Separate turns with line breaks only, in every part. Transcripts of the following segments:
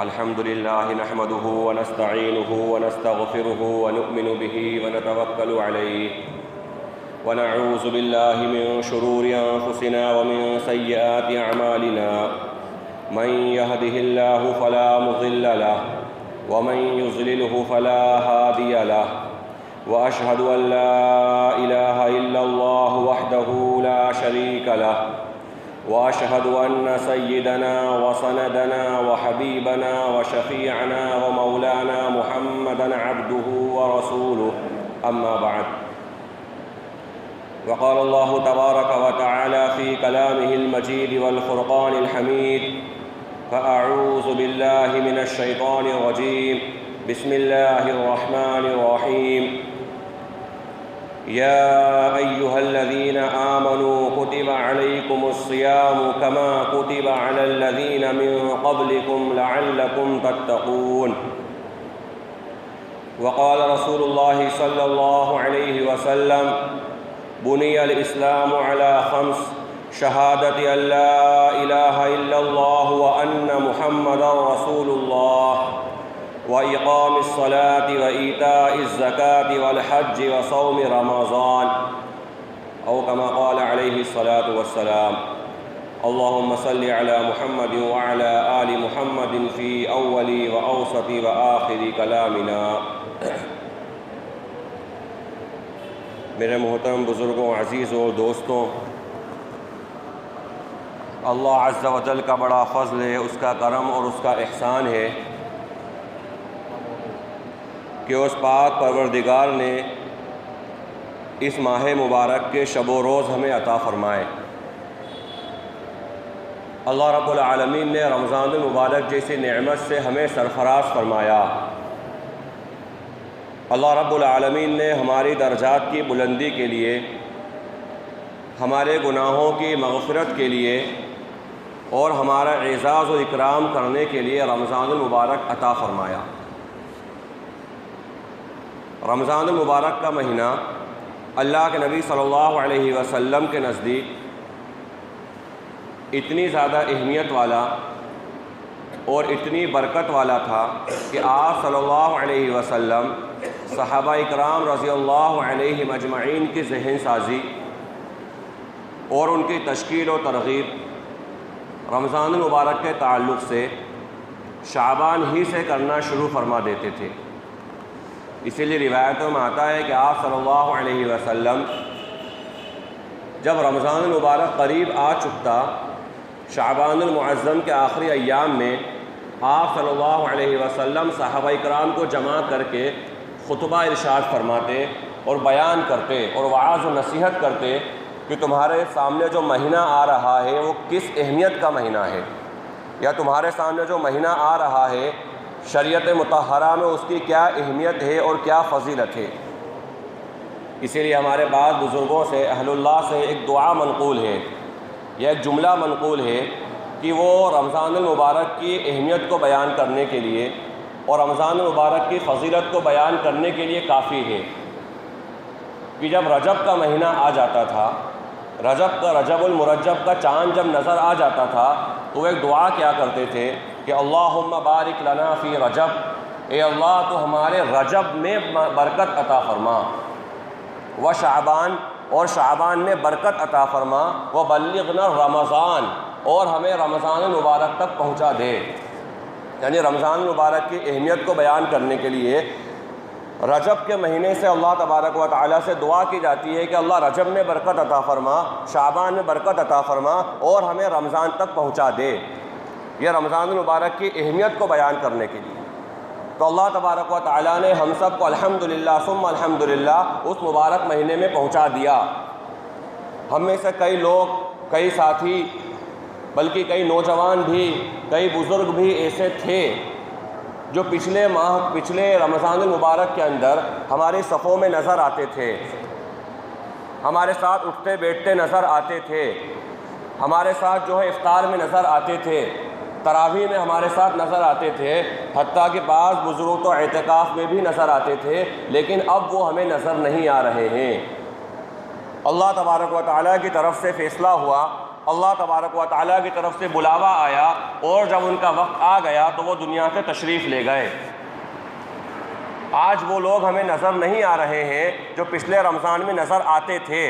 الحمد لله نحمده ونستعينه ونستغفره ونؤمن به ونتوكل عليه ونعوذ بالله من شرور أنفسنا ومن سيئات أعمالنا من يهده الله فلا مضل له ومن يضلله فلا هادي له وأشهد أن لا إله إلا الله وحده لا شريك له وأشهد أن سيدنا وسندنا وحبيبنا وشفيعنا ومولانا محمدًا عبده ورسوله أما بعد. وقال الله تبارك وتعالى في كلامه المجيد والفرقان الحميد: فأعوذ بالله من الشيطان الرجيم بسم الله الرحمن الرحيم. يا أيها الذين آمنوا كتب عليكم الصيام كما كتب على الذين من قبلكم لعلكم تتقون. وقال رسول الله صلى الله عليه وسلم: بني الإسلام على 5: شهادة أن لا إله إلا الله وأن محمدا رسول الله وإقام الصلاة وإيتاء الزكاة والحج وصوم رمضان، أو كما قال عليه الصلاة والسلام. اللهم صل على محمد وعلى آل محمد في أول وأوسط وآخر كلامنا. میرے محترم بزرگوں، عزیزوں، دوستوں، اللہ عز و جل کا بڑا فضل ہے، اس کا کرم اور اس کا احسان ہے کہ اس پاک پروردگار نے اس ماہ مبارک کے شب و روز ہمیں عطا فرمائے۔ اللہ رب العالمین نے رمضان المبارک جیسی نعمت سے ہمیں سرفراز فرمایا۔ اللہ رب العالمین نے ہماری درجات کی بلندی کے لیے، ہمارے گناہوں کی مغفرت کے لیے اور ہمارا اعزاز و اکرام کرنے کے لیے رمضان المبارک عطا فرمایا۔ رمضان المبارک کا مہینہ اللہ کے نبی صلی اللہ علیہ وسلم کے نزدیک اتنی زیادہ اہمیت والا اور اتنی برکت والا تھا کہ آپ صلی اللہ علیہ وسلم صحابہ اکرام رضی اللہ علیہم اجمعین کی ذہن سازی اور ان کی تشکیل و ترغیب رمضان المبارک کے تعلق سے شعبان ہی سے کرنا شروع فرما دیتے تھے۔ اسی لیے روایتوں میں آتا ہے کہ آپ صلی اللہ علیہ وسلم جب رمضان المبارک قریب آ چکتا، شعبان المعظم کے آخری ایام میں آپ صلی اللہ علیہ وسلم صحابہ اکرام کو جمع کر کے خطبہ ارشاد فرماتے اور بیان کرتے اور وعظ و نصیحت کرتے کہ تمہارے سامنے جو مہینہ آ رہا ہے وہ کس اہمیت کا مہینہ ہے، یا تمہارے سامنے جو مہینہ آ رہا ہے شریعت مطہرہ میں اس کی کیا اہمیت ہے اور کیا فضیلت ہے۔ اسی لیے ہمارے بعض بزرگوں سے، اہل اللہ سے ایک دعا منقول ہے یا ایک جملہ منقول ہے کہ وہ رمضان المبارک کی اہمیت کو بیان کرنے کے لیے اور رمضان المبارک کی فضیلت کو بیان کرنے کے لیے کافی ہے کہ جب رجب کا مہینہ آ جاتا تھا، رجب المرجب کا چاند جب نظر آ جاتا تھا تو وہ ایک دعا کیا کرتے تھے کہ اللہم بارک لنا فی رجب، اے اللہ تو ہمارے رجب میں برکت عطا فرما، و شعبان، اور شعبان میں برکت عطا فرما، و بلغنا رمضان، اور ہمیں رمضان المبارک تک پہنچا دے۔ یعنی رمضان المبارک کی اہمیت کو بیان کرنے کے لیے رجب کے مہینے سے اللہ تبارک و تعالیٰ سے دعا کی جاتی ہے کہ اللہ رجب میں برکت عطا فرما، شعبان میں برکت عطا فرما اور ہمیں رمضان تک پہنچا دے۔ یہ رمضان المبارک کی اہمیت کو بیان کرنے کے لیے تو اللہ تبارک و تعالیٰ نے ہم سب کو الحمدللہ ثم الحمدللہ اس مبارک مہینے میں پہنچا دیا۔ ہم میں سے کئی لوگ، کئی ساتھی، بلکہ کئی نوجوان بھی، کئی بزرگ بھی ایسے تھے جو پچھلے رمضان المبارک کے اندر ہماری صفوں میں نظر آتے تھے، ہمارے ساتھ اٹھتے بیٹھتے نظر آتے تھے، ہمارے ساتھ جو ہے افطار میں نظر آتے تھے، تراویح میں ہمارے ساتھ نظر آتے تھے، حتیٰ کہ بعض بزرگ تو اعتکاف میں بھی نظر آتے تھے، لیکن اب وہ ہمیں نظر نہیں آ رہے ہیں۔ اللہ تبارک و تعالیٰ کی طرف سے فیصلہ ہوا اللہ تبارک و تعالیٰ کی طرف سے بلاوا آیا اور جب ان کا وقت آ گیا تو وہ دنیا سے تشریف لے گئے۔ آج وہ لوگ ہمیں نظر نہیں آ رہے ہیں جو پچھلے رمضان میں نظر آتے تھے،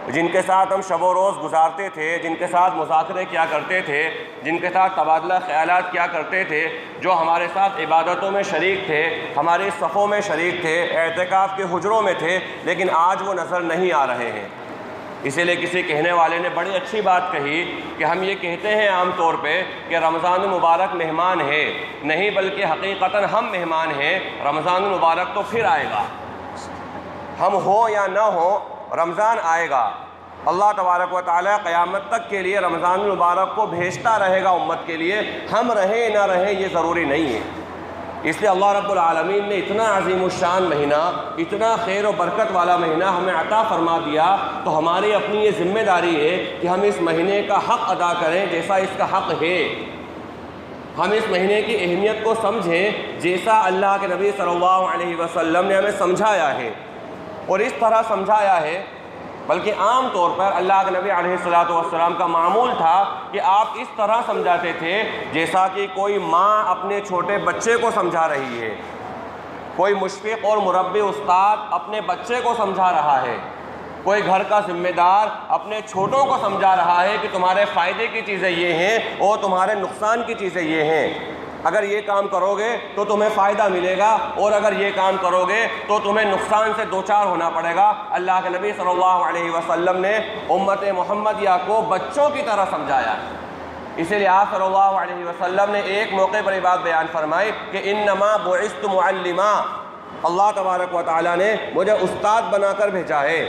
جن کے ساتھ ہم شب و روز گزارتے تھے، جن کے ساتھ مذاکرے کیا کرتے تھے، جن کے ساتھ تبادلہ خیالات کیا کرتے تھے، جو ہمارے ساتھ عبادتوں میں شریک تھے، ہماری صفوں میں شریک تھے، اعتکاف کے حجروں میں تھے، لیکن آج وہ نظر نہیں آ رہے ہیں۔ اسی لیے کسی کہنے والے نے بڑی اچھی بات کہی کہ ہم یہ کہتے ہیں عام طور پہ کہ رمضان المبارک مہمان ہے، نہیں بلکہ حقیقتاً ہم مہمان ہیں، رمضان المبارک تو پھر آئے گا، ہم ہوں یا نہ ہوں رمضان آئے گا۔ اللہ تبارک و تعالیٰ قیامت تک کے لیے رمضان المبارک کو بھیجتا رہے گا امت کے لیے، ہم رہیں نہ رہیں یہ ضروری نہیں ہے۔ اس لیے اللہ رب العالمین نے اتنا عظیم الشان مہینہ، اتنا خیر و برکت والا مہینہ ہمیں عطا فرما دیا، تو ہماری اپنی یہ ذمہ داری ہے کہ ہم اس مہینے کا حق ادا کریں جیسا اس کا حق ہے، ہم اس مہینے کی اہمیت کو سمجھیں جیسا اللہ کے نبی صلی اللہ علیہ وسلم نے ہمیں سمجھایا ہے، اور اس طرح سمجھایا ہے بلکہ عام طور پر اللہ کے نبی علیہ السلام کا معمول تھا کہ آپ اس طرح سمجھاتے تھے جیسا کہ کوئی ماں اپنے چھوٹے بچے کو سمجھا رہی ہے، کوئی مشفق اور مربی استاد اپنے بچے کو سمجھا رہا ہے، کوئی گھر کا ذمہ دار اپنے چھوٹوں کو سمجھا رہا ہے کہ تمہارے فائدے کی چیزیں یہ ہیں اور تمہارے نقصان کی چیزیں یہ ہیں، اگر یہ کام کرو گے تو تمہیں فائدہ ملے گا اور اگر یہ کام کرو گے تو تمہیں نقصان سے دوچار ہونا پڑے گا۔ اللہ کے نبی صلی اللہ علیہ وسلم نے امت محمدیہ کو بچوں کی طرح سمجھایا، اسی لیے آپ صلی اللہ علیہ وسلم نے ایک موقع پر یہ بات بیان فرمائی کہ انما بعثت معلما، اللہ تبارک و تعالیٰ نے مجھے استاد بنا کر بھیجا ہے،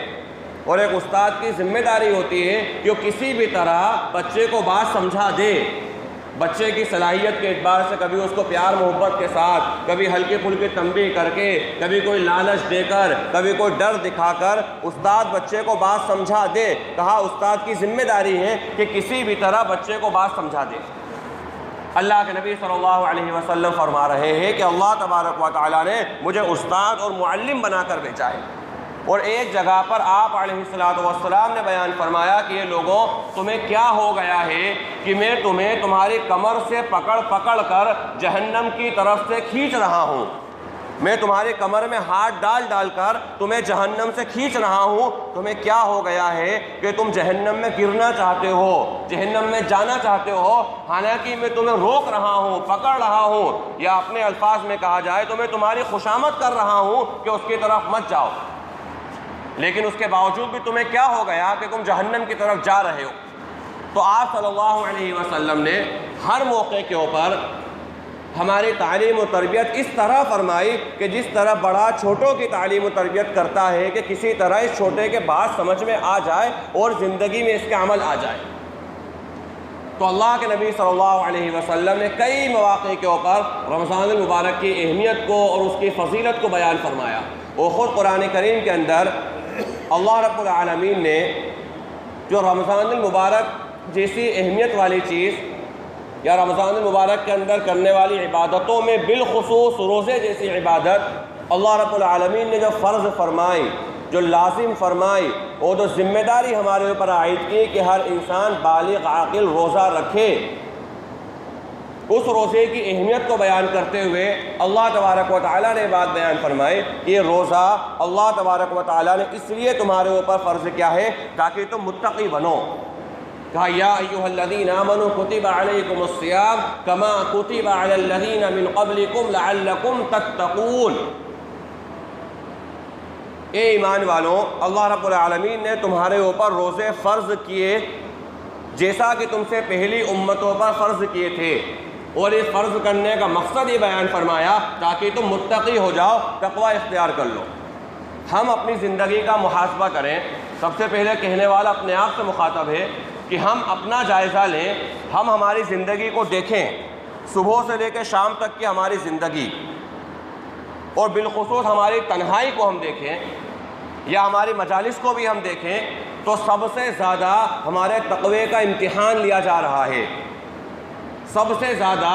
اور ایک استاد کی ذمہ داری ہوتی ہے کہ وہ کسی بھی طرح بچے کو بات سمجھا دے، بچے کی صلاحیت کے اعتبار سے کبھی اس کو پیار محبت کے ساتھ، کبھی ہلکی پھلکی تنبیہ کر کے، کبھی کوئی لالچ دے کر، کبھی کوئی ڈر دکھا کر استاد بچے کو بات سمجھا دے۔ کہا استاد کی ذمہ داری ہے کہ کسی بھی طرح بچے کو بات سمجھا دے۔ اللہ کے نبی صلی اللہ علیہ وسلم فرما رہے ہیں کہ اللہ تبارک و تعالیٰ نے مجھے استاد اور معلم بنا کر بھیجا ہے، اور ایک جگہ پر آپ علیہ السلام نے بیان فرمایا کہ یہ لوگوں تمہیں کیا ہو گیا ہے کہ میں تمہیں تمہاری کمر سے پکڑ پکڑ کر جہنم کی طرف سے کھینچ رہا ہوں، میں تمہاری کمر میں ہاتھ ڈال ڈال کر تمہیں جہنم سے کھینچ رہا ہوں، تمہیں کیا ہو گیا ہے کہ تم جہنم میں گرنا چاہتے ہو، جہنم میں جانا چاہتے ہو، حالانکہ میں تمہیں روک رہا ہوں، پکڑ رہا ہوں، یا اپنے الفاظ میں کہا جائے تو میں تمہاری خوشامد کر رہا ہوں کہ اس کی طرف مت جاؤ، لیکن اس کے باوجود بھی تمہیں کیا ہو گیا کہ تم جہنم کی طرف جا رہے ہو۔ تو آپ صلی اللہ علیہ وسلم نے ہر موقع کے اوپر ہماری تعلیم و تربیت اس طرح فرمائی کہ جس طرح بڑا چھوٹوں کی تعلیم و تربیت کرتا ہے کہ کسی طرح اس چھوٹے کے بات سمجھ میں آ جائے اور زندگی میں اس کے عمل آ جائے۔ تو اللہ کے نبی صلی اللہ علیہ وسلم نے کئی مواقع کے اوپر رمضان المبارک کی اہمیت کو اور اس کی فضیلت کو بیان فرمایا، اور خود قرآن کریم کے اندر اللہ رب العالمین نے جو رمضان المبارک جیسی اہمیت والی چیز یا رمضان المبارک کے اندر کرنے والی عبادتوں میں بالخصوص روزے جیسی عبادت اللہ رب العالمین نے جو فرض فرمائی، جو لازم فرمائی، اور جو ذمہ داری ہمارے اوپر عائد کی کہ ہر انسان بالغ عاقل روزہ رکھے، اس روزے کی اہمیت کو بیان کرتے ہوئے اللہ تبارک و تعالیٰ نے بات بیان فرمائی کہ یہ روزہ اللہ تبارک و تعالیٰ نے اس لیے تمہارے اوپر فرض کیا ہے تاکہ تم متقی بنو۔ کہا یا ایھا الذین آمنوا کتب علیکم الصیام کما کتب علی الذین من قبلکم لعلکم تتقون۔ اے ایمان والوں، اللہ رب العالمین نے تمہارے اوپر روزے فرض کیے جیسا کہ تم سے پہلی امتوں پر فرض کیے تھے، اور اس فرض کرنے کا مقصد یہ بیان فرمایا تاکہ تم متقی ہو جاؤ، تقوی اختیار کر لو۔ ہم اپنی زندگی کا محاسبہ کریں، سب سے پہلے کہنے والا اپنے آپ سے مخاطب ہے کہ ہم اپنا جائزہ لیں، ہم ہماری زندگی کو دیکھیں، صبح سے لے کے شام تک کی ہماری زندگی، اور بالخصوص ہماری تنہائی کو ہم دیکھیں یا ہماری مجالس کو بھی ہم دیکھیں، تو سب سے زیادہ ہمارے تقوی کا امتحان لیا جا رہا ہے، سب سے زیادہ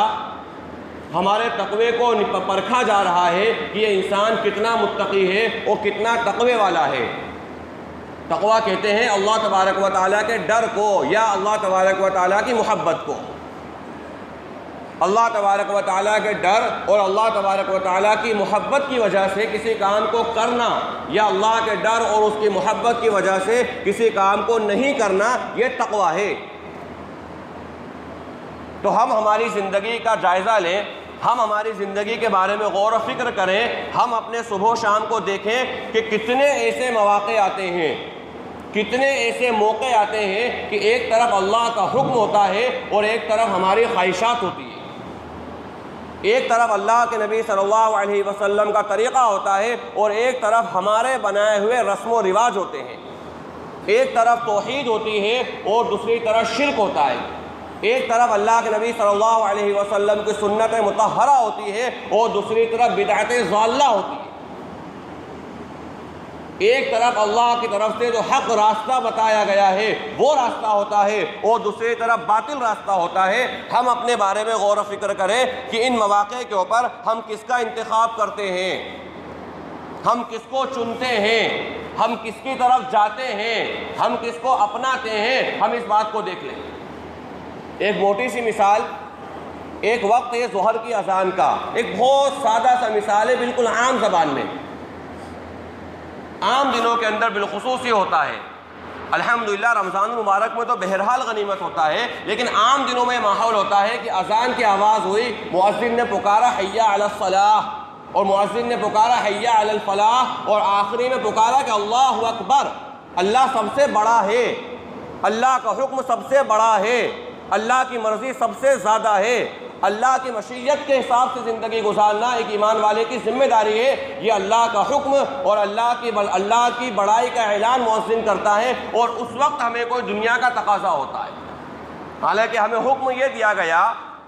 ہمارے تقوی کو پرکھا جا رہا ہے کہ یہ انسان کتنا متقی ہے اور کتنا تقوی والا ہے۔ تقویٰ کہتے ہیں اللہ تبارک و تعالیٰ کے ڈر کو یا اللہ تبارک و تعالیٰ کی محبت کو۔ اللہ تبارک و تعالیٰ کے ڈر اور اللہ تبارک و تعالیٰ کی محبت کی وجہ سے کسی کام کو کرنا، یا اللہ کے ڈر اور اس کی محبت کی وجہ سے کسی کام کو نہیں کرنا، یہ تقویٰ ہے۔ تو ہم ہماری زندگی کا جائزہ لیں، ہم ہماری زندگی کے بارے میں غور و فکر کریں، ہم اپنے صبح و شام کو دیکھیں کہ کتنے ایسے مواقع آتے ہیں، کتنے ایسے موقع آتے ہیں کہ ایک طرف اللہ کا حکم ہوتا ہے اور ایک طرف ہماری خواہشات ہوتی ہیں، ایک طرف اللہ کے نبی صلی اللہ علیہ وسلم کا طریقہ ہوتا ہے اور ایک طرف ہمارے بنائے ہوئے رسم و رواج ہوتے ہیں، ایک طرف توحید ہوتی ہے اور دوسری طرف شرک ہوتا ہے، ایک طرف اللہ کے نبی صلی اللہ علیہ وسلم کی سنت مطہرہ ہوتی ہے اور دوسری طرف بدعت ضالہ ہوتی ہے، ایک طرف اللہ کی طرف سے جو حق راستہ بتایا گیا ہے وہ راستہ ہوتا ہے اور دوسری طرف باطل راستہ ہوتا ہے۔ ہم اپنے بارے میں غور و فکر کریں کہ ان مواقع کے اوپر ہم کس کا انتخاب کرتے ہیں، ہم کس کو چنتے ہیں، ہم کس کی طرف جاتے ہیں، ہم کس کو اپناتے ہیں، ہم اس بات کو دیکھ لیں۔ ایک موٹی سی مثال، ایک وقت ہے ظہر کی اذان کا، ایک بہت سادہ سا مثال ہے، بالکل عام زبان میں، عام دنوں کے اندر بالخصوص یہ ہوتا ہے۔ الحمدللہ رمضان المبارک میں تو بہرحال غنیمت ہوتا ہے، لیکن عام دنوں میں ماحول ہوتا ہے کہ اذان کی آواز ہوئی، مؤذن نے پکارا حی علی الصلاۃ، اور مؤذن نے پکارا حی علی الفلاح، اور آخری میں پکارا کہ اللہ اکبر، اللہ سب سے بڑا ہے، اللہ کا حکم سب سے بڑا ہے، اللہ کی مرضی سب سے زیادہ ہے، اللہ کی مشیت کے حساب سے زندگی گزارنا ایک ایمان والے کی ذمہ داری ہے۔ یہ اللہ کا حکم اور اللہ کی بڑائی کا اعلان مؤذن کرتا ہے، اور اس وقت ہمیں کوئی دنیا کا تقاضا ہوتا ہے، حالانکہ ہمیں حکم یہ دیا گیا،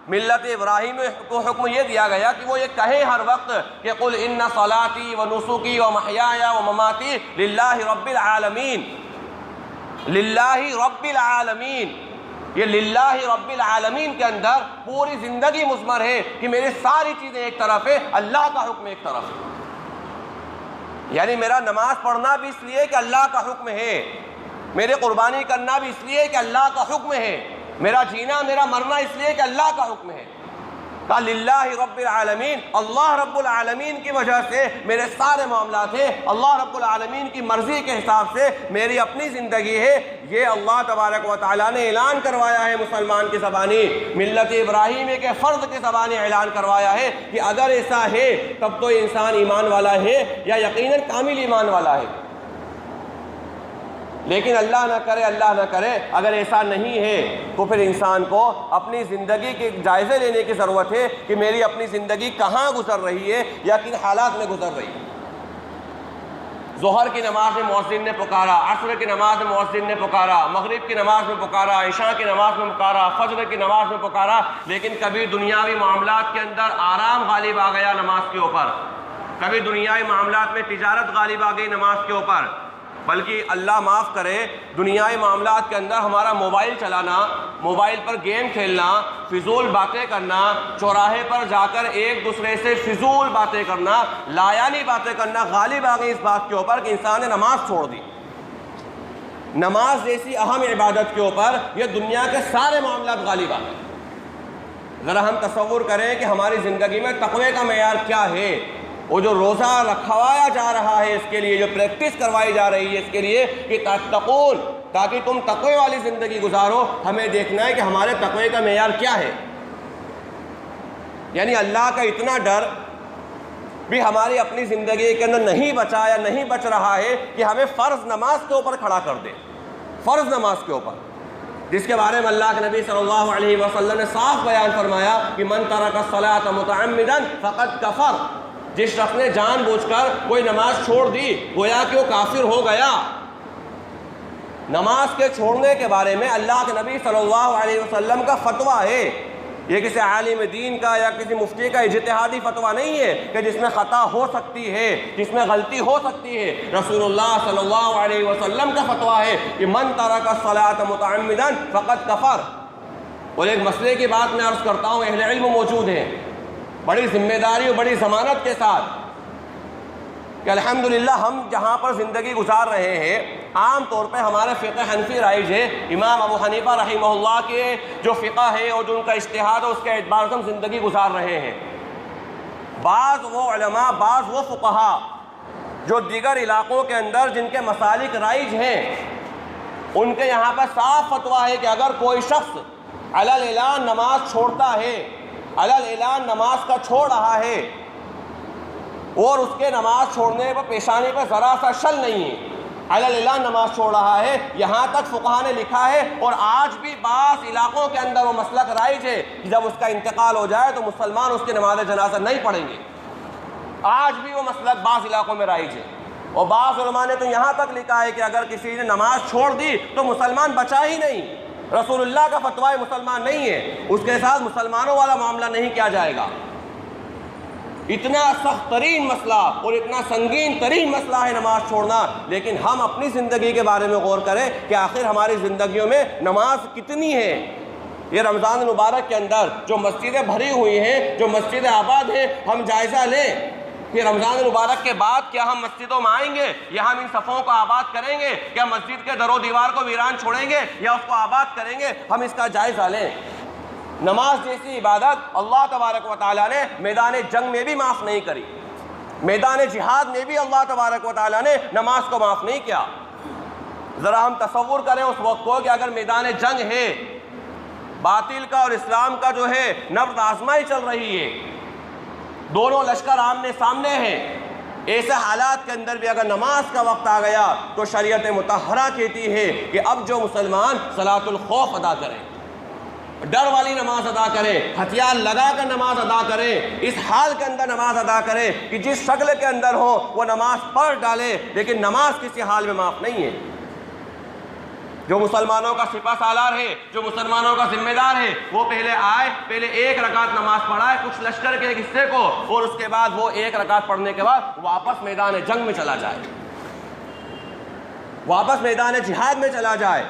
ملت ابراہیم کو حکم یہ دیا گیا کہ وہ یہ کہیں ہر وقت کہ قل ان صلاتی و نسکی و محیای و مماتی للہ رب العالمین، للہ رب العالمین، یہ للہ رب العالمین کے اندر پوری زندگی مضمر ہے کہ میری ساری چیزیں ایک طرف ہے، اللہ کا حکم ایک طرف ہے۔ یعنی میرا نماز پڑھنا بھی اس لیے کہ اللہ کا حکم ہے، میرے قربانی کرنا بھی اس لیے کہ اللہ کا حکم ہے، میرا جینا میرا مرنا اس لیے کہ اللہ کا حکم ہے۔ کہ للہ رب العالمین، اللہ رب العالمین کی وجہ سے میرے سارے معاملات ہیں، اللہ رب العالمین کی مرضی کے حساب سے میری اپنی زندگی ہے۔ یہ اللہ تبارک و تعالیٰ نے اعلان کروایا ہے مسلمان کی زبانی، ملت ابراہیمی کے فرد کی زبانی اعلان کروایا ہے کہ اگر ایسا ہے تب تو انسان ایمان والا ہے، یا یقیناً کامل ایمان والا ہے۔ لیکن اللہ نہ کرے اگر ایسا نہیں ہے تو پھر انسان کو اپنی زندگی کے جائزے لینے کی ضرورت ہے کہ میری اپنی زندگی کہاں گزر رہی ہے یا کن حالات میں گزر رہی ہے۔ ظہر کی نماز میں مؤذن نے پکارا، عصر کی نماز میں مؤذن نے پکارا، مغرب کی نماز میں پکارا، عشاء کی نماز میں پکارا، فجر کی نماز میں پکارا، لیکن کبھی دنیاوی معاملات کے اندر آرام غالب آ گیا نماز کے اوپر، کبھی دنیاوی معاملات میں تجارت غالب آ گئی نماز کے اوپر، بلکہ اللہ معاف کرے دنیائی معاملات کے اندر ہمارا موبائل چلانا، موبائل پر گیم کھیلنا، فضول باتیں کرنا، چوراہے پر جا کر ایک دوسرے سے فضول باتیں کرنا، لایانی باتیں کرنا غالب آ گئی اس بات کے اوپر کہ انسان نے نماز چھوڑ دی۔ نماز جیسی اہم عبادت کے اوپر یہ دنیا کے سارے معاملات غالب آ گئے۔ ذرا ہم تصور کریں کہ ہماری زندگی میں تقوی کا معیار کیا ہے، وہ جو روزہ رکھوایا جا رہا ہے اس کے لیے، جو پریکٹس کروائی جا رہی ہے اس کے لیے کہ تتقون، تاکہ تم تقوی والی زندگی گزارو، ہمیں دیکھنا ہے کہ ہمارے تقوی کا معیار کیا ہے۔ یعنی اللہ کا اتنا ڈر بھی ہماری اپنی زندگی کے اندر نہیں بچا یا نہیں بچ رہا ہے کہ ہمیں فرض نماز کے اوپر کھڑا کر دے، فرض نماز کے اوپر، جس کے بارے میں اللہ کے نبی صلی اللہ علیہ وسلم نے صاف بیان فرمایا کہ من ترک الصلاۃ متعمدا فقد کفر، جس شخص نے جان بوجھ کر کوئی نماز چھوڑ دی گویا کہ وہ کافر ہو گیا۔ نماز کے چھوڑنے کے بارے میں اللہ کے نبی صلی اللہ علیہ وسلم کا فتویٰ ہے، یہ کسی عالم دین کا یا کسی مفتی کا اجتہادی فتویٰ نہیں ہے کہ جس میں خطا ہو سکتی ہے، جس میں غلطی ہو سکتی ہے، رسول اللہ صلی اللہ علیہ وسلم کا فتویٰ ہے کہ من ترک الصلاۃ متعمدا فقد کفر۔ اور ایک مسئلے کی بات میں عرض کرتا ہوں، اہل علم موجود ہیں بڑی ذمہ داری اور بڑی ضمانت کے ساتھ کہ الحمدللہ ہم جہاں پر زندگی گزار رہے ہیں عام طور پہ ہمارے فقہ حنفی رائج ہے، امام ابو حنیفہ رحمہ اللہ کے جو فقہ ہے اور جو ان کا اجتہاد ہے اس کے اعتبار سے ہم زندگی گزار رہے ہیں۔ بعض وہ علماء، بعض وہ فقہا جو دیگر علاقوں کے اندر جن کے مسالک رائج ہیں، ان کے یہاں پر صاف فتویٰ ہے کہ اگر کوئی شخص علی الاعلان نماز چھوڑتا ہے، علی الاعلان نماز کا چھوڑ رہا ہے اور اس کے نماز چھوڑنے پر پیشانی پر ذرا سا شل نہیں ہے، علی الاعلان نماز چھوڑ رہا ہے، یہاں تک فقہا نے لکھا ہے اور آج بھی بعض علاقوں کے اندر وہ مسلک رائج ہے کہ جب اس کا انتقال ہو جائے تو مسلمان اس کی نماز جنازہ نہیں پڑھیں گے۔ آج بھی وہ مسلک بعض علاقوں میں رائج ہے، اور بعض علماء نے تو یہاں تک لکھا ہے کہ اگر کسی نے نماز چھوڑ دی تو مسلمان بچا ہی نہیں، رسول اللہ کا فتویٰ مسلمان نہیں ہے، اس کے ساتھ مسلمانوں والا معاملہ نہیں کیا جائے گا۔ اتنا سخت ترین مسئلہ اور اتنا سنگین ترین مسئلہ ہے نماز چھوڑنا، لیکن ہم اپنی زندگی کے بارے میں غور کریں کہ آخر ہماری زندگیوں میں نماز کتنی ہے۔ یہ رمضان المبارک کے اندر جو مسجدیں بھری ہوئی ہیں، جو مسجدیں آباد ہیں، ہم جائزہ لیں کہ رمضان المبارک کے بعد کیا ہم مسجدوں میں آئیں گے یا ہم ان صفوں کو آباد کریں گے، کیا مسجد کے در و دیوار کو ویران چھوڑیں گے یا اس کو آباد کریں گے، ہم اس کا جائزہ لیں۔ نماز جیسی عبادت اللہ تبارک و تعالیٰ نے میدان جنگ میں بھی معاف نہیں کری، میدان جہاد میں بھی اللہ تبارک و تعالیٰ نے نماز کو معاف نہیں کیا۔ ذرا ہم تصور کریں اس وقت کو کہ اگر میدان جنگ ہے، باطل کا اور اسلام کا جو ہے نبرد آزمائی چل رہی ہے، دونوں لشکر آمنے سامنے ہیں، ایسے حالات کے اندر بھی اگر نماز کا وقت آ گیا تو شریعت مطہرہ کہتی ہے کہ اب جو مسلمان صلاۃ الخوف ادا کریں، ڈر والی نماز ادا کریں، ہتھیار لگا کر نماز ادا کریں، اس حال کے اندر نماز ادا کریں کہ جس شکل کے اندر ہو وہ نماز پڑھ ڈالے، لیکن نماز کسی حال میں معاف نہیں ہے۔ جو مسلمانوں کا سپہ سالار ہے، جو مسلمانوں کا ذمہ دار ہے، وہ پہلے آئے، پہلے ایک رکعت نماز پڑھائے کچھ لشکر کے ایک حصے کو، اور اس کے بعد وہ ایک رکعت پڑھنے کے بعد واپس میدان جنگ میں چلا جائے، واپس میدان جہاد میں چلا جائے،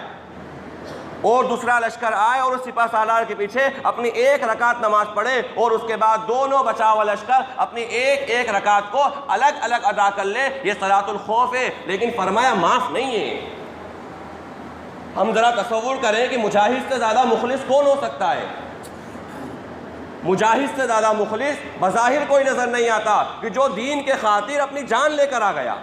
اور دوسرا لشکر آئے اور اس سپہ سالار کے پیچھے اپنی ایک رکعت نماز پڑھے، اور اس کے بعد دونوں بچا ہوا لشکر اپنی ایک ایک رکعت کو الگ الگ ادا کر لے۔ یہ صلاۃ الخوف ہے، لیکن فرمایا معاف نہیں ہے۔ ہم ذرا تصور کریں کہ مجاہد سے زیادہ مخلص کون ہو سکتا ہے؟ مجاہد سے زیادہ مخلص بظاہر کوئی نظر نہیں آتا کہ جو دین کے خاطر اپنی جان لے کر آ گیا،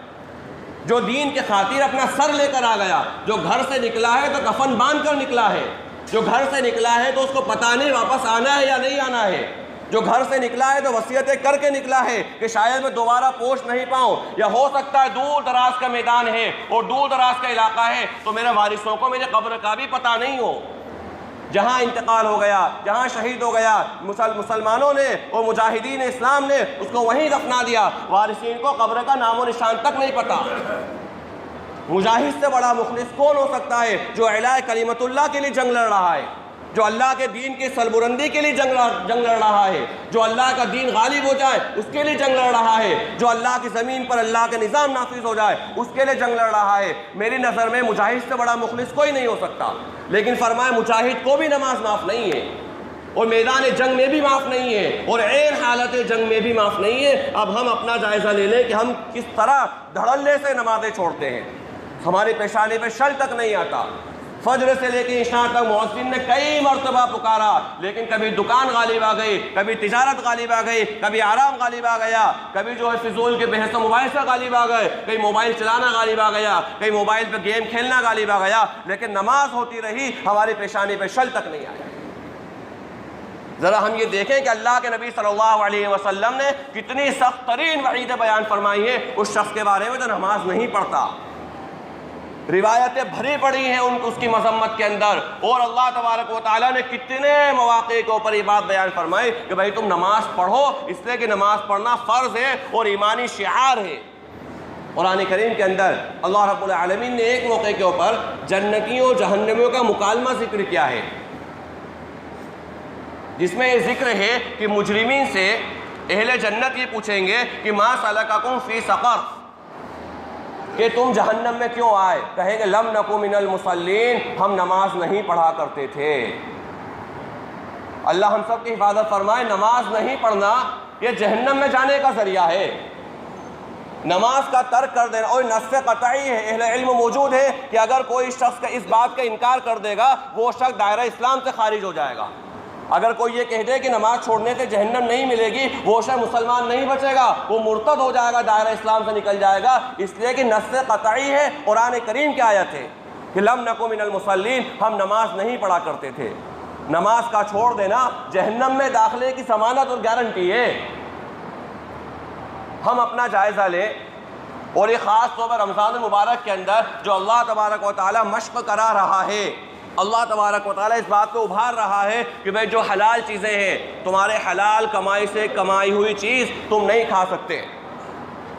جو دین کے خاطر اپنا سر لے کر آ گیا، جو گھر سے نکلا ہے تو کفن باندھ کر نکلا ہے، جو گھر سے نکلا ہے تو اس کو پتہ نہیں واپس آنا ہے یا نہیں آنا ہے، جو گھر سے نکلا ہے تو وصیتیں کر کے نکلا ہے کہ شاید میں دوبارہ پوچھ نہیں پاؤں، یا ہو سکتا ہے دور دراز کا میدان ہے اور دور دراز کا علاقہ ہے تو میرے وارثوں کو میرے قبر کا بھی پتہ نہیں ہو، جہاں انتقال ہو گیا، جہاں شہید ہو گیا، مسلمانوں نے اور مجاہدین اسلام نے اس کو وہیں دفنا دیا، وارثین کو قبر کا نام و نشان تک نہیں پتا۔ مجاہد سے بڑا مخلص کون ہو سکتا ہے جو اعلاء کلمت اللہ کے لیے جنگ لڑ رہا ہے، جو اللہ کے دین کی سربلندی کے لیے جنگ لڑ رہا ہے، جو اللہ کا دین غالب ہو جائے اس کے لیے جنگ لڑ رہا ہے، جو اللہ کی زمین پر اللہ کے نظام نافذ ہو جائے اس کے لیے جنگ لڑ رہا ہے۔ میری نظر میں مجاہد سے بڑا مخلص کوئی نہیں ہو سکتا، لیکن فرمایا مجاہد کو بھی نماز معاف نہیں ہے، اور میدان جنگ میں بھی معاف نہیں ہے، اور عین حالت جنگ میں بھی معاف نہیں ہے۔ اب ہم اپنا جائزہ لے لیں کہ ہم کس طرح دھڑلے سے نمازیں چھوڑتے ہیں، ہماری پیشانی پہ شل تک نہیں آتا، فجر سے لے کے عشاء تک مؤذن نے کئی مرتبہ پکارا، لیکن کبھی دکان غالب آ گئی، کبھی تجارت غالب آ گئی، کبھی آرام غالب آ گیا، کبھی جو ہے فضول کے بحث و مباحثہ غالب آ گئے، کئی موبائل چلانا غالب آ گیا، کئی موبائل پہ گیم کھیلنا غالب آ گیا، لیکن نماز ہوتی رہی، ہماری پیشانی پہ شل تک نہیں آیا۔ ذرا ہم یہ دیکھیں کہ اللہ کے نبی صلی اللہ علیہ وسلم نے کتنی سخت ترین وعیدیں بیان فرمائی ہیں اس شخص کے بارے میں جو نماز نہیں پڑھتا۔ روایتیں بھری پڑی ہیں اس کی مذمت کے اندر، اور اللہ تبارک و تعالیٰ نے کتنے مواقع کے اوپر یہ بات بیان فرمائی کہ بھائی تم نماز پڑھو، اس لیے کہ نماز پڑھنا فرض ہے اور ایمانی شعار ہے۔ قرآن کریم کے اندر اللہ رب العالمین نے ایک موقع کے اوپر جنتیوں اور جہنمیوں کا مکالمہ ذکر کیا ہے، جس میں یہ ذکر ہے کہ مجرمین سے اہل جنت یہ پوچھیں گے کہ ما سلککم فی سقر، کہ تم جہنم میں کیوں آئے؟ کہیں گے لم نکو من المصلین، ہم نماز نہیں پڑھا کرتے تھے۔ اللہ ہم سب کی حفاظت فرمائے، نماز نہیں پڑھنا یہ جہنم میں جانے کا ذریعہ ہے۔ نماز کا ترک کر دینا، اور نص قطعی ہے، اہل علم موجود ہے کہ اگر کوئی شخص کا اس بات کا انکار کر دے گا وہ شخص دائرہ اسلام سے خارج ہو جائے گا۔ اگر کوئی یہ کہہ دے کہ نماز چھوڑنے سے جہنم نہیں ملے گی، وہ شخص مسلمان نہیں بچے گا، وہ مرتد ہو جائے گا، دائرہ اسلام سے نکل جائے گا، اس لیے کہ نص قطعی ہے، قرآن کریم کی آیت ہے کہ لم نکن من المصلین، ہم نماز نہیں پڑھا کرتے تھے۔ نماز کا چھوڑ دینا جہنم میں داخلے کی ضمانت اور گارنٹی ہے۔ ہم اپنا جائزہ لیں، اور یہ خاص طور پر رمضان المبارک کے اندر جو اللہ تبارک و تعالیٰ مشق کرا رہا ہے، اللہ تبارک و تعالیٰ اس بات کو ابھار رہا ہے کہ بھئی جو حلال چیزیں ہیں، تمہارے حلال کمائی سے کمائی ہوئی چیز تم نہیں کھا سکتے۔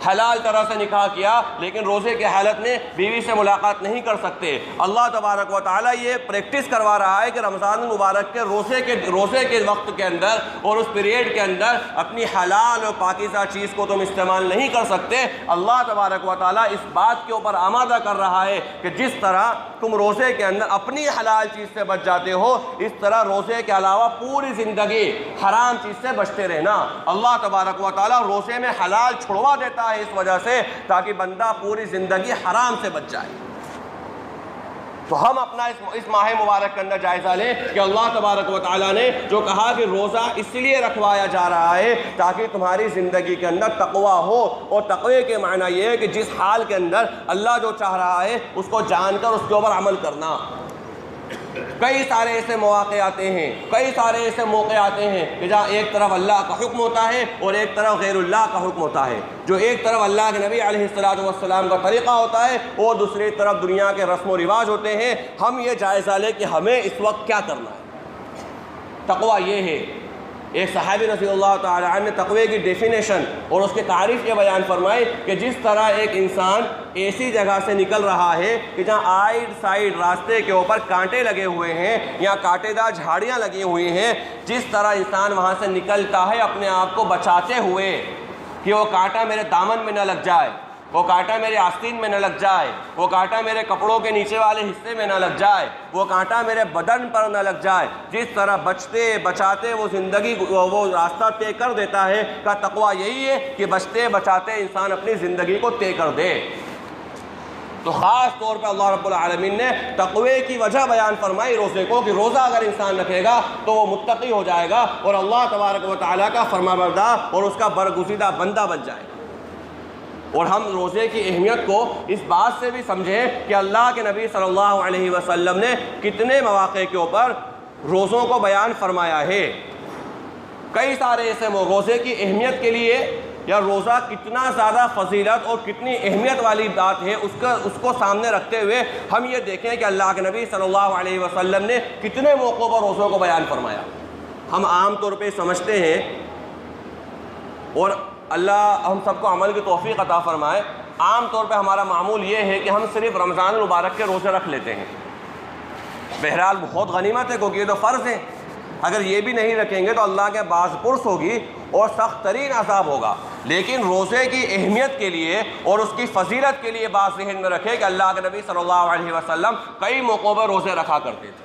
حلال طرح سے نکاح کیا لیکن روزے کی حالت میں بیوی سے ملاقات نہیں کر سکتے۔ اللہ تبارک و تعالیٰ یہ پریکٹس کروا رہا ہے کہ رمضان المبارک کے روزے کے وقت کے اندر اور اس پیریڈ کے اندر اپنی حلال اور پاکیزہ چیز کو تم استعمال نہیں کر سکتے۔ اللہ تبارک و تعالیٰ اس بات کے اوپر آمادہ کر رہا ہے کہ جس طرح تم روزے کے اندر اپنی حلال چیز سے بچ جاتے ہو، اس طرح روزے کے علاوہ پوری زندگی حرام چیز سے بچتے رہنا۔ اللہ تبارک و تعالیٰ روزے میں حلال چھڑوا دیتا ہے اس وجہ سے تاکہ بندہ پوری زندگی حرام سے بچ جائے۔ تو ہم اپنا اس ماہ مبارک کے اندر جائزہ لیں کہ اللہ تبارک و تعالیٰ نے جو کہا کہ روزہ اس لیے رکھوایا جا رہا ہے تاکہ تمہاری زندگی کے اندر تقویٰ ہو، اور تقوی کے معنی یہ ہے کہ جس حال کے اندر اللہ جو چاہ رہا ہے اس کو جان کر اس کے اوپر عمل کرنا۔ کئی سارے ایسے مواقع آتے ہیں، کئی سارے ایسے موقع آتے ہیں کہ جہاں ایک طرف اللہ کا حکم ہوتا ہے اور ایک طرف غیر اللہ کا حکم ہوتا ہے، جو ایک طرف اللہ کے نبی علیہ السلام کا طریقہ ہوتا ہے اور دوسری طرف دنیا کے رسم و رواج ہوتے ہیں۔ ہم یہ جائزہ لیں کہ ہمیں اس وقت کیا کرنا ہے۔ تقویٰ یہ ہے، ایک صحابی رضی اللہ تعالی عنہ نے تقوی کی ڈیفینیشن اور اس کے تعریف یہ بیان فرمائی کہ جس طرح ایک انسان ایسی جگہ سے نکل رہا ہے کہ جہاں آئٹ سائڈ راستے کے اوپر کانٹے لگے ہوئے ہیں یا کانٹے دار جھاڑیاں لگی ہوئی ہیں، جس طرح انسان وہاں سے نکلتا ہے اپنے آپ کو بچاتے ہوئے کہ وہ کانٹا میرے دامن میں نہ لگ جائے، وہ کانٹا میرے آستین میں نہ لگ جائے، وہ کانٹا میرے کپڑوں کے نیچے والے حصے میں نہ لگ جائے، وہ کانٹا میرے بدن پر نہ لگ جائے، جس طرح بچتے بچاتے وہ زندگی وہ راستہ طے کر دیتا ہے، کا تقویٰ یہی ہے کہ بچتے بچاتے انسان اپنی زندگی کو طے کر دے۔ تو خاص طور پہ اللہ رب العالمین نے تقوی کی وجہ بیان فرمائی روزے کو، کہ روزہ اگر انسان رکھے گا تو وہ متقی ہو جائے گا اور اللہ تبارک و تعالیٰ کا فرما بردار اور اس کا برگزیدہ بندہ بن جائے گا۔ اور ہم روزے کی اہمیت کو اس بات سے بھی سمجھیں کہ اللہ کے نبی صلی اللہ علیہ وسلم نے کتنے مواقع کے اوپر روزوں کو بیان فرمایا ہے۔ کئی سارے ایسے روزے کی اہمیت کے لیے یا روزہ کتنا زیادہ فضیلت اور کتنی اہمیت والی بات ہے اس کو سامنے رکھتے ہوئے ہم یہ دیکھیں کہ اللہ کے نبی صلی اللہ علیہ وسلم نے کتنے موقعوں پر روزوں کو بیان فرمایا۔ ہم عام طور پہ سمجھتے ہیں، اور اللہ ہم سب کو عمل کی توفیق عطا فرمائے، عام طور پہ ہمارا معمول یہ ہے کہ ہم صرف رمضان المبارک کے روزے رکھ لیتے ہیں۔ بہرحال بہت غنیمت ہے کیونکہ یہ تو فرض ہے، اگر یہ بھی نہیں رکھیں گے تو اللہ کے باز پرس ہوگی اور سخت ترین عذاب ہوگا۔ لیکن روزے کی اہمیت کے لیے اور اس کی فضیلت کے لیے بات ذہن میں رکھے کہ اللہ کے نبی صلی اللہ علیہ وسلم کئی موقعوں پر روزے رکھا کرتے تھے،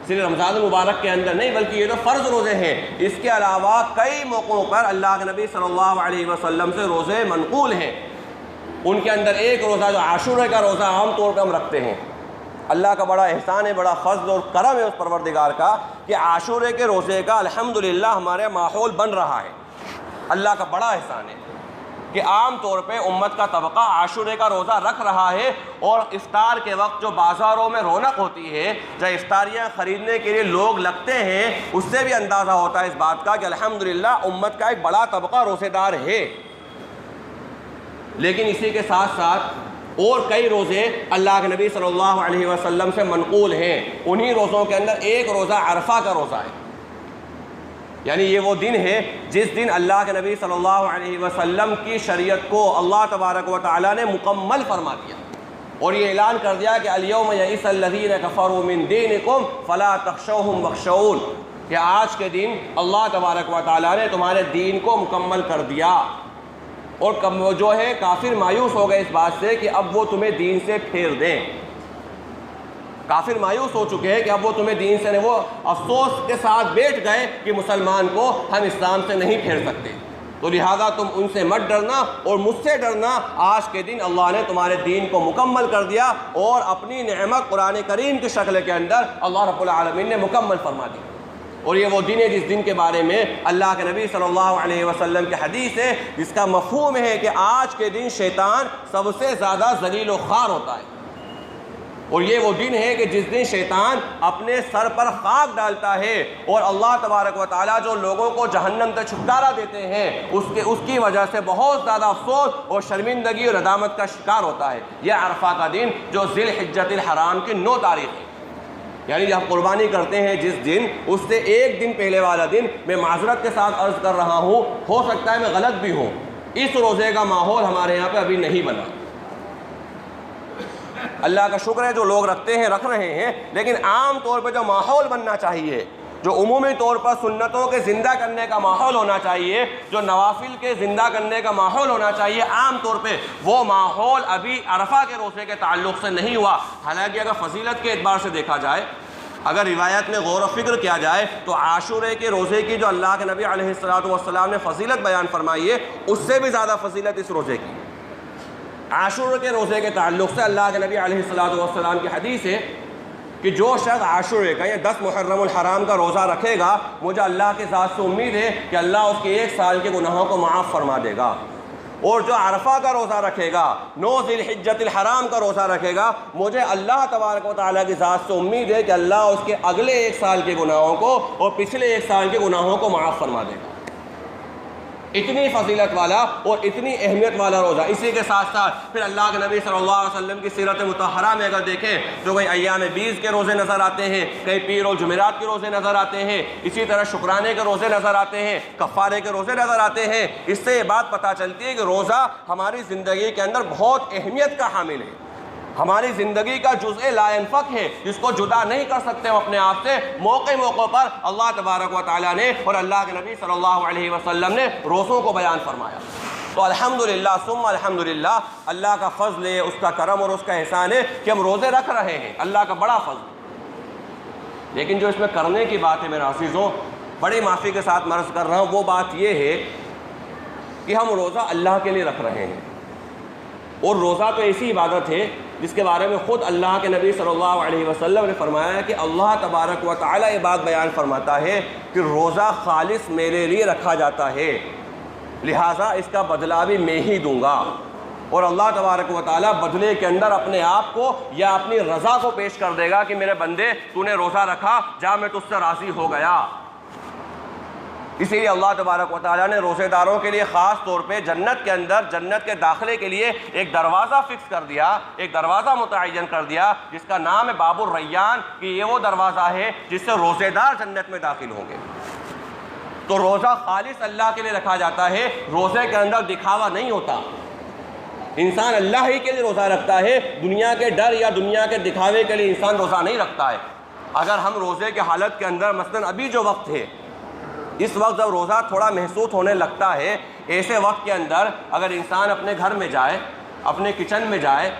صرف رمضان المبارک کے اندر نہیں بلکہ یہ تو فرض روزے ہیں، اس کے علاوہ کئی موقعوں پر اللہ کے نبی صلی اللہ علیہ وسلم سے روزے منقول ہیں۔ ان کے اندر ایک روزہ جو عاشورہ کا روزہ عام طور پہ ہم رکھتے ہیں، اللہ کا بڑا احسان ہے، بڑا فضل اور کرم ہے اس پروردگار کا کہ عاشورہ کے روزے کا الحمدللہ ہمارے ماحول بن رہا ہے۔ اللہ کا بڑا احسان ہے کہ عام طور پہ امت کا طبقہ عاشورہ کا روزہ رکھ رہا ہے، اور افطار کے وقت جو بازاروں میں رونق ہوتی ہے، جب افطاریاں خریدنے کے لیے لوگ لگتے ہیں، اس سے بھی اندازہ ہوتا ہے اس بات کا کہ الحمدللہ امت کا ایک بڑا طبقہ روزے دار ہے۔ لیکن اسی کے ساتھ ساتھ اور کئی روزے اللہ کے نبی صلی اللہ علیہ وسلم سے منقول ہیں۔ انہی روزوں کے اندر ایک روزہ عرفہ کا روزہ ہے، یعنی یہ وہ دن ہے جس دن اللہ کے نبی صلی اللہ علیہ وسلم کی شریعت کو اللہ تبارک و تعالیٰ نے مکمل فرما دیا اور یہ اعلان کر دیا کہ الیوم یئس الذین کفروا من دینکم فلا تخشوہم واخشوون، کہ آج کے دن اللہ تبارک و تعالیٰ نے تمہارے دین کو مکمل کر دیا، اور جو ہے کافر مایوس ہو گئے اس بات سے کہ اب وہ تمہیں دین سے پھیر دیں۔ کافر مایوس ہو چکے ہیں کہ اب وہ تمہیں دین سے نہیں، وہ افسوس کے ساتھ بیٹھ گئے کہ مسلمان کو ہم اسلام سے نہیں پھیر سکتے۔ تو لہٰذا تم ان سے مت ڈرنا اور مجھ سے ڈرنا۔ آج کے دن اللہ نے تمہارے دین کو مکمل کر دیا اور اپنی نعمت قرآن کریم کی شکل کے اندر اللہ رب العالمین نے مکمل فرما دی۔ اور یہ وہ دن ہے جس دن کے بارے میں اللہ کے نبی صلی اللہ علیہ وسلم کی حدیث ہے، جس کا مفہوم ہے کہ آج کے دن شیطان سب سے زیادہ ذلیل و خوار ہوتا ہے۔ اور یہ وہ دن ہے کہ جس دن شیطان اپنے سر پر خاک ڈالتا ہے اور اللہ تبارک و تعالیٰ جو لوگوں کو جہنم سے چھٹکارا دیتے ہیں اس کی وجہ سے بہت زیادہ افسوس اور شرمندگی اور ندامت کا شکار ہوتا ہے۔ یہ عرفہ کا دن جو ذی الحجۃ الحرام کی 9 تاریخ ہے، یعنی جب قربانی کرتے ہیں جس دن، اس سے ایک دن پہلے والا دن، میں معذرت کے ساتھ عرض کر رہا ہوں، ہو سکتا ہے میں غلط بھی ہوں، اس روزے کا ماحول ہمارے یہاں پہ ابھی نہیں بنا۔ اللہ کا شکر ہے جو لوگ رکھتے ہیں رکھ رہے ہیں، لیکن عام طور پہ جو ماحول بننا چاہیے، جو عمومی طور پر سنتوں کے زندہ کرنے کا ماحول ہونا چاہیے، جو نوافل کے زندہ کرنے کا ماحول ہونا چاہیے، عام طور پہ وہ ماحول ابھی عرفہ کے روزے کے تعلق سے نہیں ہوا۔ حالانکہ اگر فضیلت کے اعتبار سے دیکھا جائے، اگر روایت میں غور و فکر کیا جائے، تو عاشورے کے روزے کی جو اللہ کے نبی علیہ السلام نے فضیلت بیان فرمائی ہے، اس سے بھی زیادہ فضیلت اس روزے کی۔ عاشورے کے روزے کے تعلق سے اللہ کے نبی علیہ السلام کی حدیث ہے کہ جو شخص عاشورے کا یا 10 محرم الحرام کا روزہ رکھے گا، مجھے اللہ کے ذات سے امید ہے کہ اللہ اس کے 1 سال کے گناہوں کو معاف فرما دے گا۔ اور جو عرفہ کا روزہ رکھے گا، 9 ذی الحجۃ الحرام کا روزہ رکھے گا، مجھے اللہ تبارک و تعالیٰ کی ذات سے امید ہے کہ اللہ اس کے اگلے 1 سال کے گناہوں کو اور پچھلے 1 سال کے گناہوں کو معاف فرما دے گا۔ اتنی فضیلت والا اور اتنی اہمیت والا روزہ۔ اسی کے ساتھ ساتھ پھر اللہ کے نبی صلی اللہ علیہ وسلم کی سیرت مطہرہ میں اگر دیکھیں تو کئی ایام بیز کے روزے نظر آتے ہیں، کئی پیر اور جمعرات کے روزے نظر آتے ہیں، اسی طرح شکرانے کے روزے نظر آتے ہیں، کفارے کے روزے نظر آتے ہیں۔ اس سے یہ بات پتہ چلتی ہے کہ روزہ ہماری زندگی کے اندر بہت اہمیت کا حامل ہے، ہماری زندگی کا جزء لا ينفک ہے، جس کو جدا نہیں کر سکتے ہم اپنے آپ سے۔ موقع پر اللہ تبارک و تعالیٰ نے اور اللہ کے نبی صلی اللہ علیہ وسلم نے روزوں کو بیان فرمایا۔ تو الحمدللہ ثم الحمدللہ، اللہ کا فضل ہے، اس کا کرم اور اس کا احسان ہے کہ ہم روزے رکھ رہے ہیں، اللہ کا بڑا فضل ہے۔ لیکن جو اس میں کرنے کی بات ہے میرے عزیزوں، بڑی معافی کے ساتھ مرض کر رہا ہوں، وہ بات یہ ہے کہ ہم روزہ اللہ کے لیے رکھ رہے ہیں، اور روزہ تو ایسی عبادت ہے جس کے بارے میں خود اللہ کے نبی صلی اللہ علیہ وسلم نے فرمایا ہے کہ اللہ تبارک و تعالیٰ یہ بات بیان فرماتا ہے کہ روزہ خالص میرے لیے رکھا جاتا ہے، لہٰذا اس کا بدلہ بھی میں ہی دوں گا۔ اور اللہ تبارک و تعالیٰ بدلے کے اندر اپنے آپ کو یا اپنی رضا کو پیش کر دے گا کہ میرے بندے تو نے روزہ رکھا، جا میں تجھ سے راضی ہو گیا۔ اسی لیے اللہ تبارک و تعالیٰ نے روزے داروں کے لیے خاص طور پہ جنت کے اندر جنت کے داخلے کے لیے ایک دروازہ فکس کر دیا، ایک دروازہ متعین کر دیا جس کا نام ہے باب الریان، کہ یہ وہ دروازہ ہے جس سے روزے دار جنت میں داخل ہوں گے۔ تو روزہ خالص اللہ کے لیے رکھا جاتا ہے، روزے کے اندر دکھاوا نہیں ہوتا۔ انسان اللہ ہی کے لیے روزہ رکھتا ہے، دنیا کے ڈر یا دنیا کے دکھاوے کے لیے انسان روزہ نہیں رکھتا ہے۔ اگر ہم روزے کے حالت کے اندر مثلاً ابھی جو وقت ہے، اس وقت جب روزہ تھوڑا محسوس ہونے لگتا ہے، ایسے وقت کے اندر اگر انسان اپنے گھر میں جائے، اپنے کچن میں جائے،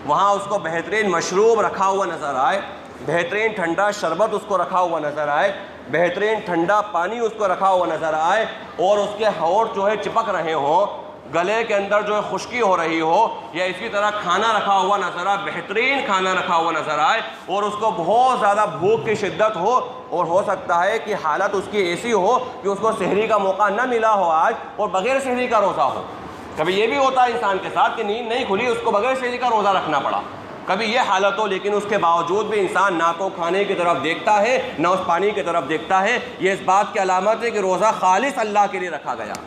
وہاں اس کو بہترین مشروب رکھا ہوا نظر آئے، بہترین ٹھنڈا شربت اس کو رکھا ہوا نظر آئے، بہترین ٹھنڈا پانی اس کو رکھا ہوا نظر آئے، اور اس کے ہونٹ جو ہے چپک رہے ہوں، گلے کے اندر جو ہے خشکی ہو رہی ہو، یا اسی طرح کھانا رکھا ہوا نظر آئے، بہترین کھانا رکھا ہوا نظر آئے، اور اس کو بہت زیادہ بھوک کی شدت ہو، اور ہو سکتا ہے کہ حالت اس کی ایسی ہو کہ اس کو سحری کا موقع نہ ملا ہو آج، اور بغیر سحری کا روزہ ہو۔ کبھی یہ بھی ہوتا ہے انسان کے ساتھ کہ نیند نہیں کھلی، اس کو بغیر سحری کا روزہ رکھنا پڑا، کبھی یہ حالت ہو، لیکن اس کے باوجود بھی انسان نہ تو کھانے کی طرف دیکھتا ہے نہ اس پانی کی طرف دیکھتا ہے۔ یہ اس بات کی علامت ہے کہ روزہ خالص اللہ کے لیے رکھا گیا،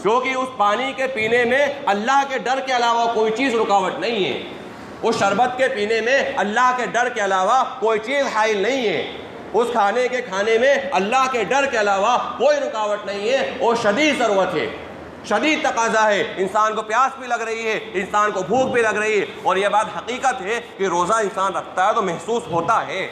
کیونکہ اس پانی کے پینے میں اللہ کے ڈر کے علاوہ کوئی چیز رکاوٹ نہیں ہے، اس شربت کے پینے میں اللہ کے ڈر کے علاوہ کوئی چیز حائل نہیں ہے، اس کھانے کے کھانے میں اللہ کے ڈر کے علاوہ کوئی رکاوٹ نہیں ہے، اور شدید ضرورت ہے، شدید تقاضا ہے، انسان کو پیاس بھی لگ رہی ہے، انسان کو بھوک بھی لگ رہی ہے، اور یہ بات حقیقت ہے کہ روزہ انسان رکھتا ہے تو محسوس ہوتا ہے۔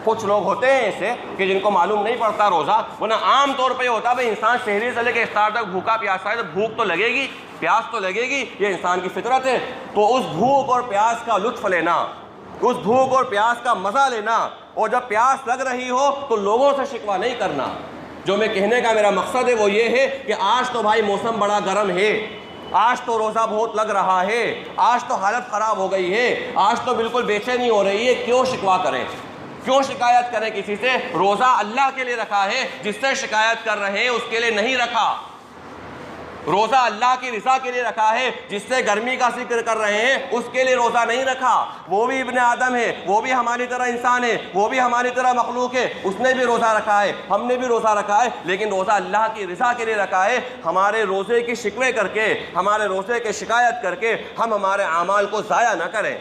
کچھ لوگ ہوتے ہیں ایسے کہ جن کو معلوم نہیں پڑتا روزہ، ورنہ عام طور پہ یہ ہوتا ہے بھائی انسان سحری سے لے کے افطار تک بھوکا پیاسا ہے تو بھوک تو لگے گی، پیاس تو لگے گی، یہ انسان کی فطرت ہے۔ تو اس بھوک اور پیاس کا لطف لینا، اس بھوک اور پیاس کا مزہ لینا، اور جب پیاس لگ رہی ہو تو لوگوں سے شکوہ نہیں کرنا، جو میں کہنے کا میرا مقصد ہے وہ یہ ہے کہ آج تو بھائی موسم بڑا گرم ہے، آج تو روزہ بہت لگ رہا ہے، آج تو حالت خراب ہو گئی ہے، آج تو بالکل بے چینی ہو رہی ہے، کیوں شکوہ کریں، کیوں شکایت کریں کسی سے؟ روزہ اللہ کے لیے رکھا ہے، جس سے شکایت کر رہے ہیں اس کے لیے نہیں رکھا۔ روزہ اللہ کی رضا کے لیے رکھا ہے، جس سے گرمی کا ذکر کر رہے ہیں اس کے لیے روزہ نہیں رکھا۔ وہ بھی ابن آدم ہے، وہ بھی ہماری طرح انسان ہے، وہ بھی ہماری طرح مخلوق ہے، اس نے بھی روزہ رکھا ہے، ہم نے بھی روزہ رکھا ہے، لیکن روزہ اللہ کی رضا کے لیے رکھا ہے۔ ہمارے روزے کی شکوے کر کے، ہمارے روزے کی شکایت کر کے ہم ہمارے اعمال کو ضائع نہ کریں،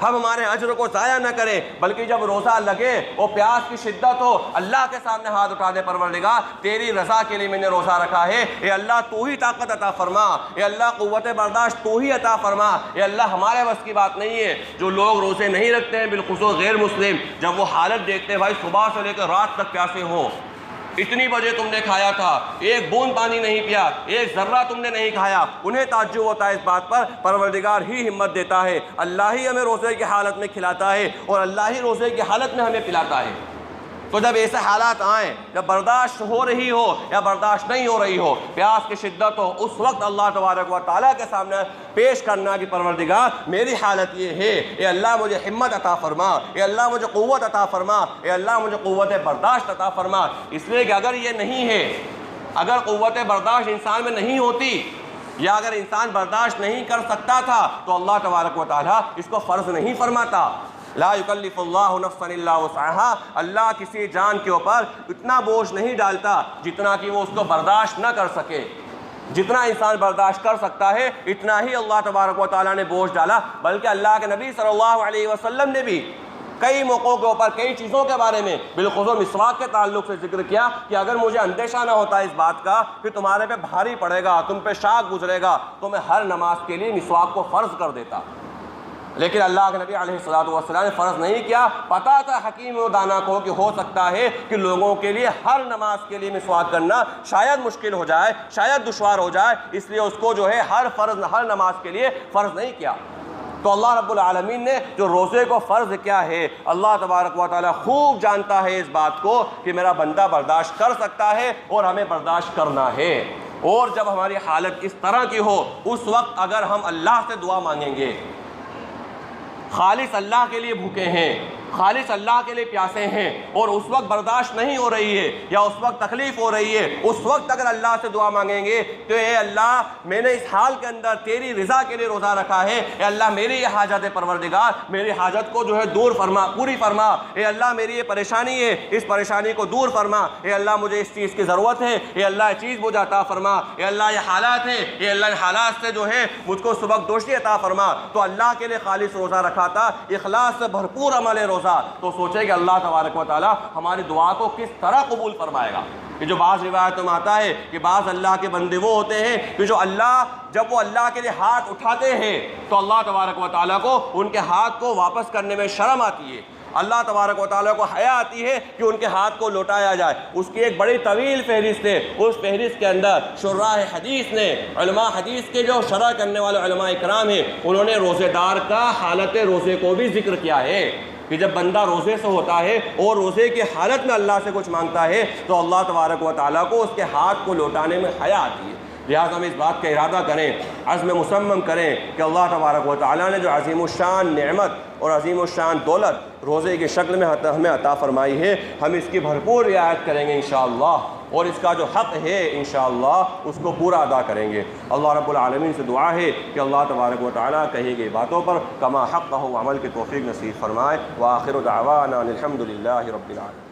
ہم ہمارے اجر کو ضائع نہ کریں، بلکہ جب روزہ لگے اور پیاس کی شدت ہو، اللہ کے سامنے ہاتھ اٹھا دے، پروردگار تیری رضا کے لیے میں نے روزہ رکھا ہے، اے اللہ تو ہی طاقت عطا فرما، اے اللہ قوت برداشت تو ہی عطا فرما، اے اللہ ہمارے بس کی بات نہیں ہے۔ جو لوگ روزے نہیں رکھتے ہیں بالخصوص غیر مسلم، جب وہ حالت دیکھتے ہیں بھائی صبح سے لے کر رات تک پیاسے ہوں، اتنی بجے تم نے کھایا تھا، ایک بوند پانی نہیں پیا، ایک ذرہ تم نے نہیں کھایا، انہیں تعجب ہوتا ہے اس بات پر۔ پروردگار ہی ہمت دیتا ہے، اللہ ہی ہمیں روزے کی حالت میں کھلاتا ہے اور اللہ ہی روزے کی حالت میں ہمیں پلاتا ہے۔ تو جب ایسے حالات آئیں، جب برداشت ہو رہی ہو یا برداشت نہیں ہو رہی ہو، پیاس کی شدت ہو، اس وقت اللہ تبارک و تعالیٰ کے سامنے پیش کرنا کہ پروردگار میری حالت یہ ہے، اے اللہ مجھے ہمت عطا فرما، اے اللہ مجھے قوت عطا فرما، اے اللہ مجھے قوت برداشت عطا فرما۔ اس لیے کہ اگر یہ نہیں ہے، اگر قوت برداشت انسان میں نہیں ہوتی، یا اگر انسان برداشت نہیں کر سکتا تھا، تو اللہ تبارک و تعالیٰ اس کو فرض نہیں فرماتا۔ لا یکلف اللہ نفسا الا وسعها، اللہ کسی جان کے اوپر اتنا بوجھ نہیں ڈالتا جتنا کہ وہ اس کو برداشت نہ کر سکے۔ جتنا انسان برداشت کر سکتا ہے اتنا ہی اللہ تبارک و تعالیٰ نے بوجھ ڈالا، بلکہ اللہ کے نبی صلی اللہ علیہ وسلم نے بھی کئی موقعوں کے اوپر کئی چیزوں کے بارے میں بالخصوص مسواک کے تعلق سے ذکر کیا کہ اگر مجھے اندیشہ نہ ہوتا اس بات کا کہ تمہارے پہ بھاری پڑے گا، تم پہ شاق گزرے گا، تو میں ہر نماز کے لیے مسواک کو فرض کر دیتا۔ لیکن اللہ کے نبی علیہ الصلوۃ نے فرض نہیں کیا، پتہ تھا حکیم و دانا کو کہ ہو سکتا ہے کہ لوگوں کے لیے ہر نماز کے لیے مسواک کرنا شاید مشکل ہو جائے، شاید دشوار ہو جائے، اس لیے اس کو جو ہے ہر نماز کے لیے فرض نہیں کیا۔ تو اللہ رب العالمین نے جو روزے کو فرض کیا ہے، اللہ تبارک و تعالیٰ خوب جانتا ہے اس بات کو کہ میرا بندہ برداشت کر سکتا ہے اور ہمیں برداشت کرنا ہے۔ اور جب ہماری حالت اس طرح کی ہو، اس وقت اگر ہم اللہ سے دعا مانگیں گے، خالص اللہ کے لیے بھوکے ہیں، خالص اللہ کے لیے پیاسے ہیں، اور اس وقت برداشت نہیں ہو رہی ہے یا اس وقت تکلیف ہو رہی ہے، اس وقت اگر اللہ سے دعا مانگیں گے تو اے اللہ میں نے اس حال کے اندر تیری رضا کے لیے روزہ رکھا ہے، اے اللہ میری یہ حاجت ہے، پروردگار میری حاجت کو جو ہے دور فرما، پوری فرما، اے اللہ میری یہ پریشانی ہے، اس پریشانی کو دور فرما، اے اللہ مجھے اس چیز کی ضرورت ہے، اے اللہ یہ چیز مجھے عطا فرما، اے اللہ یہ حالات ہیں، اے اللہ ان حالات سے جو ہے مجھ کو سبق دوشی عطا فرما۔ تو اللہ کے لیے خالص روزہ رکھا تھا، اخلاص سے بھرپور عمل روزہ، تو سوچے کہ اللہ تبارک و تعالیٰ ہماری دعا کو کس طرح قبول فرمائے گا۔ کہ جو بعض روایتوں میں آتا ہے کہ بعض اللہ کے بندے وہ ہوتے ہیں کہ جو جب وہ اللہ کے لیے ہاتھ اٹھاتے ہیں تو اللہ تبارک و تعالیٰ کو ان کے ہاتھ کو واپس کرنے میں شرم آتی ہے، اللہ تبارک و تعالیٰ کو حیا آتی ہے کہ ان کے ہاتھ کو لوٹایا جائے۔ اس کی ایک بڑی طویل فہرست ہے، اس فہرست کے اندر شراح حدیث نے، علماء حدیث کے جو شرح کرنے والے علماء اکرام ہیں، انہوں نے روزے دار کا حالت روزے کو بھی ذکر کیا ہے کہ جب بندہ روزے سے ہوتا ہے اور روزے کی حالت میں اللہ سے کچھ مانگتا ہے تو اللہ تبارک و تعالیٰ کو اس کے ہاتھ کو لوٹانے میں حیا آتی ہے۔ لہٰذا ہم اس بات کا ارادہ کریں، عزم مصمم کریں کہ اللہ تبارک و تعالیٰ نے جو عظیم الشان نعمت اور عظیم الشان دولت روزے کی شکل میں ہمیں عطا فرمائی ہے، ہم اس کی بھرپور رعایت کریں گے انشاءاللہ، اور اس کا جو حق ہے انشاءاللہ اس کو پورا ادا کریں گے۔ اللہ رب العالمین سے دعا ہے کہ اللہ تبارک و تعالیٰ کہی گئی باتوں پر کما حق عمل کی توفیق نصیب فرمائے۔ وآخر دعوانا الحمد للہ رب العالمین۔